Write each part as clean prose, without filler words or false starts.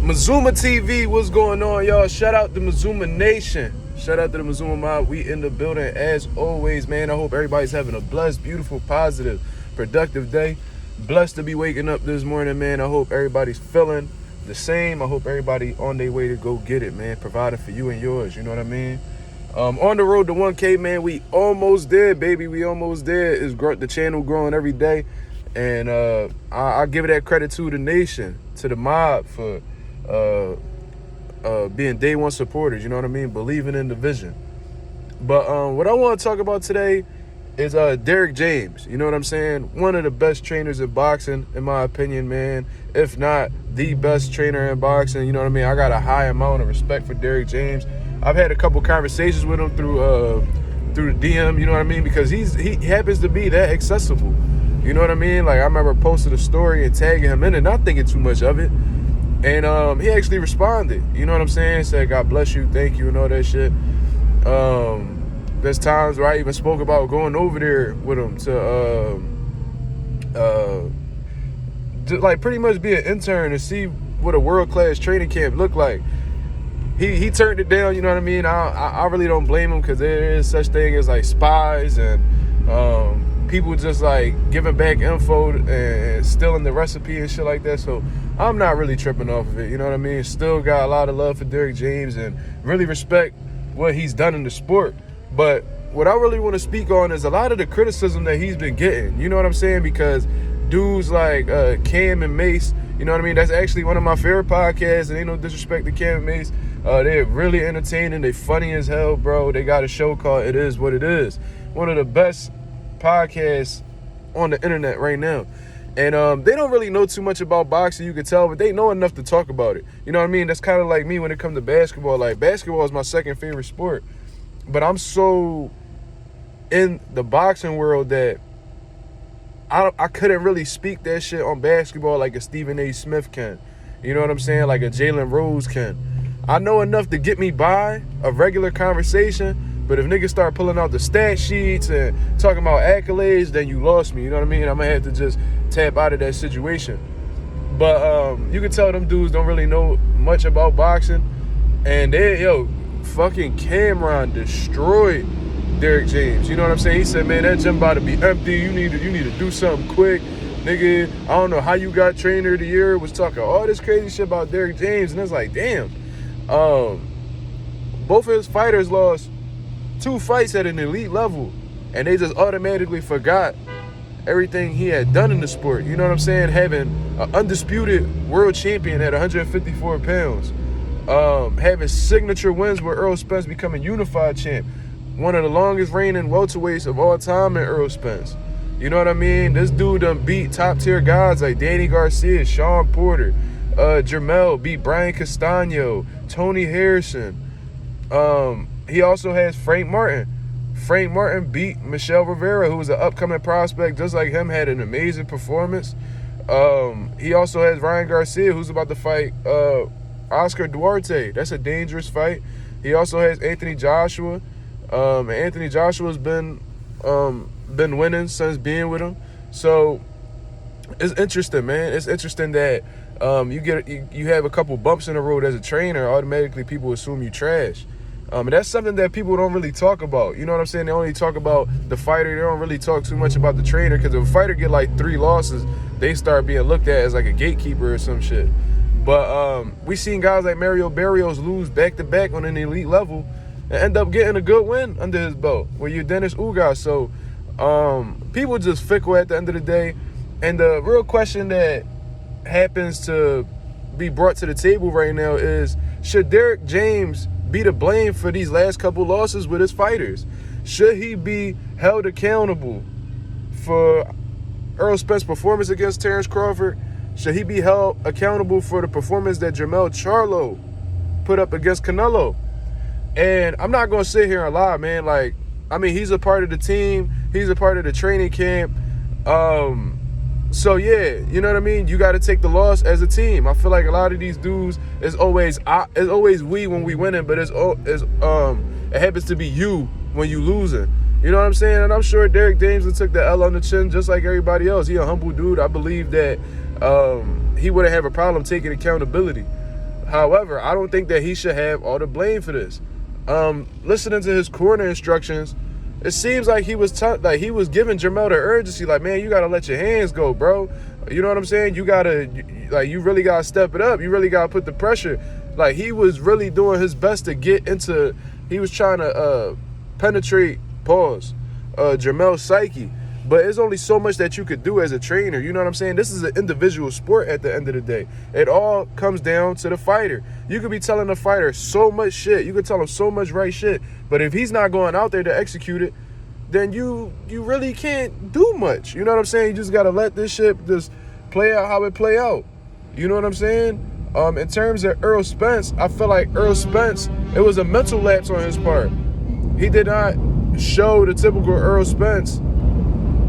Mazuma TV, what's going on, y'all? Shout out to Mazuma Nation. Shout out to the Mazuma Mob. We in the building as always, man. I hope everybody's having a blessed, beautiful, positive, productive day. Blessed to be waking up this morning, man. I hope everybody's feeling the same. I hope everybody on their way to go get it, man. Providing for you and yours, you know what I mean? On the road to 1K, man. We almost there, baby. We almost there. It's the channel growing every day. And I give that credit to the nation, to the mob for being day one supporters, you know what I mean? Believing in the vision. But what I want to talk about today is Derrick James. You know what I'm saying? One of the best trainers in boxing, in my opinion, man. If not the best trainer in boxing, you know what I mean? I got a high amount of respect for Derrick James. I've had a couple conversations with him through the DM, you know what I mean? Because he happens to be that accessible. You know what I mean? Like, I remember posting a story and tagging him in it, not thinking too much of it. And he actually responded. You know what I'm saying? Said, God bless you, thank you, and all that shit. There's times where I even spoke about going over there with him to like pretty much be an intern and see what a world-class training camp looked like. He turned it down, you know what I mean? I really don't blame him, because there is such thing as like spies and people just like giving back info and stealing the recipe and shit like that. So I'm not really tripping off of it, you know what I mean? Still got a lot of love for Derrick James and really respect what he's done in the sport. But what I really want to speak on is a lot of the criticism that he's been getting, you know what I'm saying? Because dudes like Cam and Mace, you know what I mean? That's actually one of my favorite podcasts, and ain't no disrespect to Cam and Mace. They're really entertaining. They funny as hell, bro. They got a show called It Is What It Is. One of the best podcasts on the internet right now. And they don't really know too much about boxing, you can tell, but they know enough to talk about it. You know what I mean? That's kind of like me when it comes to basketball. Like, basketball is my second favorite sport. But I'm so in the boxing world that I couldn't really speak that shit on basketball like a Stephen A. Smith can. You know what I'm saying? Like a Jalen Rose can. I know enough to get me by a regular conversation, but if niggas start pulling out the stat sheets and talking about accolades, then you lost me, you know what I mean? I'm gonna have to just tap out of that situation. But you can tell them dudes don't really know much about boxing. And fucking Cameron destroyed Derrick James. You know what I'm saying? He said, man, that gym about to be empty. You need to do something quick. Nigga, I don't know how you got trainer of the year. Was talking all this crazy shit about Derrick James. And it's like, damn. Both of his fighters lost 2 fights at an elite level, and they just automatically forgot everything he had done in the sport. You know what I'm saying? Having an undisputed world champion at 154 pounds. Having signature wins with Earl Spence becoming unified champ. One of the longest reigning welterweights of all time in Earl Spence. You know what I mean? This dude done beat top tier guys like Danny Garcia, Sean Porter, Jermell, beat Brian Castano, Tony Harrison. He also has Frank Martin. Frank Martin beat Michelle Rivera, who was an upcoming prospect just like him, had an amazing performance. He also has Ryan Garcia, who's about to fight Oscar Duarte. That's a dangerous fight. He also has Anthony Joshua. And Anthony Joshua's been winning since being with him. So it's interesting, man. It's interesting that you have a couple bumps in the road as a trainer. Automatically people assume you trash. And that's something that people don't really talk about. You know what I'm saying? They only talk about the fighter. They don't really talk too much about the trainer, because if a fighter get like 3 losses, they start being looked at as like a gatekeeper or some shit. But we seen guys like Mario Barrios lose back-to-back on an elite level and end up getting a good win under his belt with your Dennis Ugas. So people just fickle at the end of the day. And the real question that happens to be brought to the table right now is, should Derrick James be to blame for these last couple losses with his fighters? Should he be held accountable for Earl Spence's performance against Terrence Crawford? Should he be held accountable for the performance that Jermell Charlo put up against Canelo? And I'm not going to sit here and lie, man. Like, I mean, he's a part of the team. He's a part of the training camp. So, yeah, you know what I mean? You got to take the loss as a team. I feel like a lot of these dudes, it's always we when we winning, but it happens to be you when you losing. You know what I'm saying? And I'm sure Derrick James took the L on the chin just like everybody else. He a humble dude. I believe that he wouldn't have a problem taking accountability. However, I don't think that he should have all the blame for this. Listening to his corner instructions, it seems like he was giving Jermell the urgency, like, man, you gotta let your hands go, bro. You know what I'm saying? You really gotta step it up. You really gotta put the pressure. Like, he was really doing his best to get into. He was trying to penetrate Jermell's psyche. But it's only so much that you could do as a trainer. You know what I'm saying? This is an individual sport at the end of the day. It all comes down to the fighter. You could be telling the fighter so much shit. You could tell him so much right shit. But if he's not going out there to execute it, then you really can't do much. You know what I'm saying? You just got to let this shit just play out how it play out. You know what I'm saying? In terms of Earl Spence, I feel like Earl Spence, it was a mental lapse on his part. He did not show the typical Earl Spence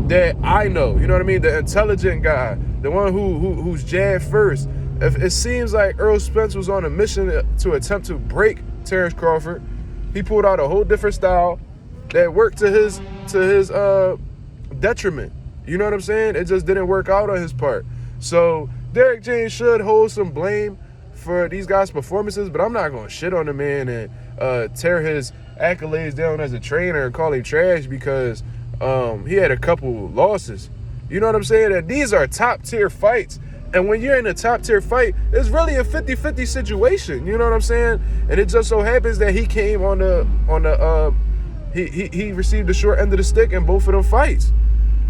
that I know, you know what I mean? The intelligent guy, the one who's jabbed first. If it seems like Earl Spence was on a mission to attempt to break Terrence Crawford, he pulled out a whole different style that worked to his detriment. You know what I'm saying? It just didn't work out on his part. So Derrick James should hold some blame for these guys' performances, but I'm not going to shit on the man and tear his accolades down as a trainer and call him trash because he had a couple losses. You know what I'm saying? And these are top tier fights. And when you're in a top tier fight, it's really a 50-50 situation. You know what I'm saying? And it just so happens that he came he received the short end of the stick in both of them fights.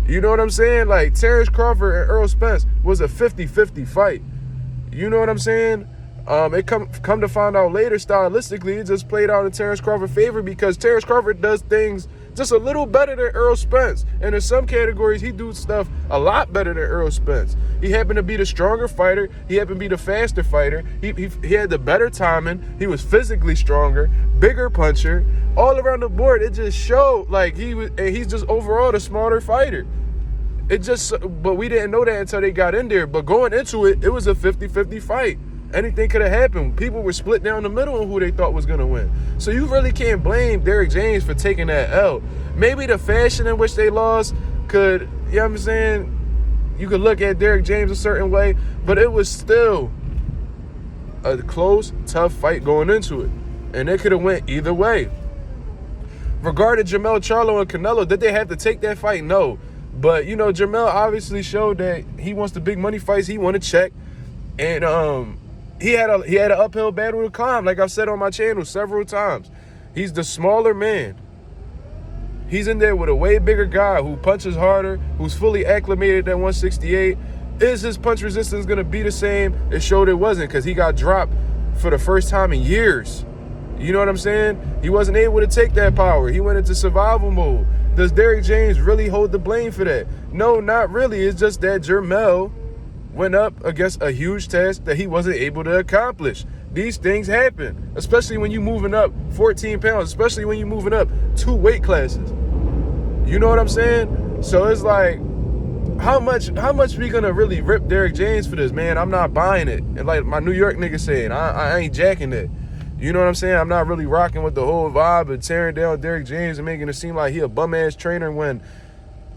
You know what I'm saying? Like, Terrence Crawford and Earl Spence was a 50-50 fight. You know what I'm saying? It come to find out later, stylistically, it just played out in Terrence Crawford's favor because Terrence Crawford does things just a little better than Earl Spence. And in some categories, he do stuff a lot better than Earl Spence. He happened to be the stronger fighter. He happened to be the faster fighter. He had the better timing. He was physically stronger, bigger puncher. All around the board, it just showed like he's just overall the smarter fighter. But we didn't know that until they got in there. But going into it, it was a 50-50 fight. Anything could have happened. People were split down the middle on who they thought was going to win. So you really can't blame Derrick James for taking that L. Maybe the fashion in which they lost could, you know what I'm saying? You could look at Derrick James a certain way, but it was still a close, tough fight going into it. And it could have went either way. Regarding Jermell Charlo and Canelo, did they have to take that fight? No. But, you know, Jermell obviously showed that he wants the big money fights. He want to check. And he had an uphill battle to climb, like I've said on my channel several times. He's the smaller man. He's in there with a way bigger guy who punches harder, who's fully acclimated at 168. Is his punch resistance going to be the same? It showed it wasn't because he got dropped for the first time in years. You know what I'm saying? He wasn't able to take that power. He went into survival mode. Does Derrick James really hold the blame for that? No, not really. It's just that Jermell went up against a huge task that he wasn't able to accomplish. These things happen, especially when you're moving up 14 pounds, especially when you're moving up 2 weight classes. You know what I'm saying? So it's like, how much we gonna really rip Derrick James for this, man? I'm not buying it. And like my New York nigga saying, I ain't jacking it. You know what I'm saying? I'm not really rocking with the whole vibe of tearing down Derrick James and making it seem like he a bum-ass trainer when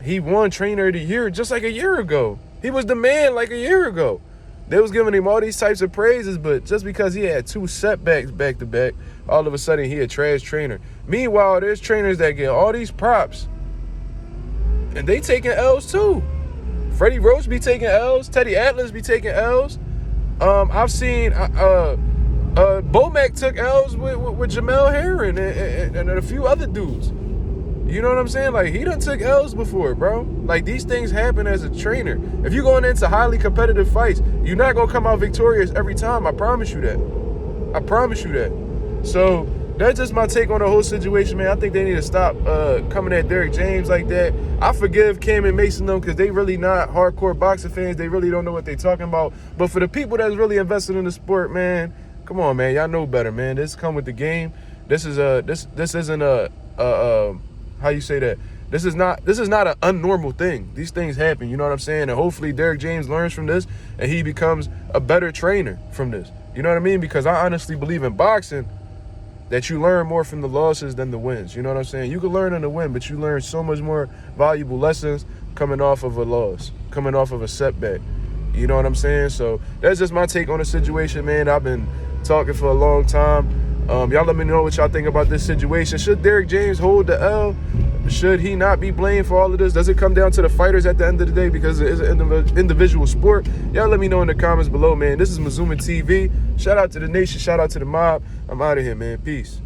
he won Trainer of the Year just like a year ago. He was the man like a year ago. They was giving him all these types of praises, but just because he had 2 setbacks back-to-back, all of a sudden he a trash trainer. Meanwhile, there's trainers that get all these props, and they taking L's too. Freddie Roach be taking L's. Teddy Atlas be taking L's. I've seen Bomac took L's with Jamel Herring and a few other dudes. You know what I'm saying? Like, he done took L's before, bro. Like, these things happen as a trainer. If you're going into highly competitive fights, you're not going to come out victorious every time. I promise you that. I promise you that. So, that's just my take on the whole situation, man. I think they need to stop coming at Derrick James like that. I forgive Cam and Mason, though, because they really not hardcore boxing fans. They really don't know what they're talking about. But for the people that's really invested in the sport, man, come on, man. Y'all know better, man. This come with the game. This isn't how you say that? This is not an unnormal thing. These things happen, you know what I'm saying? And hopefully Derrick James learns from this and he becomes a better trainer from this. You know what I mean? Because I honestly believe in boxing that you learn more from the losses than the wins. You know what I'm saying? You can learn in the win, but you learn so much more valuable lessons coming off of a loss, coming off of a setback. You know what I'm saying? So that's just my take on the situation, man. I've been talking for a long time. Y'all let me know what y'all think about this situation. Should Derrick James hold the L? Should he not be blamed for all of this? Does it come down to the fighters at the end of the day because it is an individual sport? Y'all let me know in the comments below, man. This is Mazuma TV. Shout out to the nation. Shout out to the mob. I'm out of here, man. Peace.